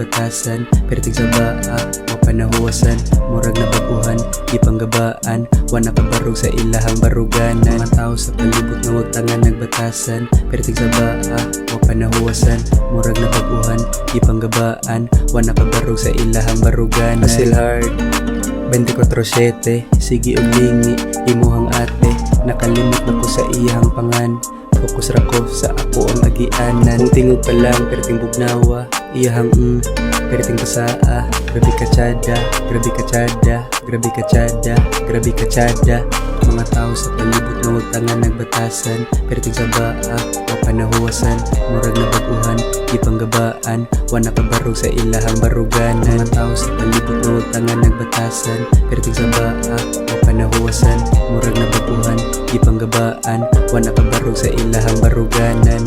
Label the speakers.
Speaker 1: batasan, perting sabaa, wapa nahuwasan, murag na bag-ohan, gipang gabaan, wana barug sa ilahang baruganan. Mga tao sa palibot nawagtangan nagbatasan, perting sabaa, wapa nahuwasan, murag na bag-ohan, gipang gabaan, wana barug sa ilahang baruganan. Asil hard Baynte Kwatro Syete, sige og lingi, imuhang ate, nakalimot na ko sa iyahang pangan. Fokus rako sa akoang agi-anan. Kung tingog palang, perting bugnawa, iyahang perting basaa. Grabe ka tsada, grabe ka tsada, grabe ka tsada, grabe ka tsada. Mga tao sa palibot nawagtangan nagbatasan, perting sabaa, wapa nahuwasan, murag na bag-ohan, gipang gabaan, wana barug sa ilahang baruganan. Mga tao sa palibot nawagtangan nagbatasan, perting sabaa, wapa nahuwasan, murag na bag-ohan, gipang gabaan, wana barug sa ilahang baruganan.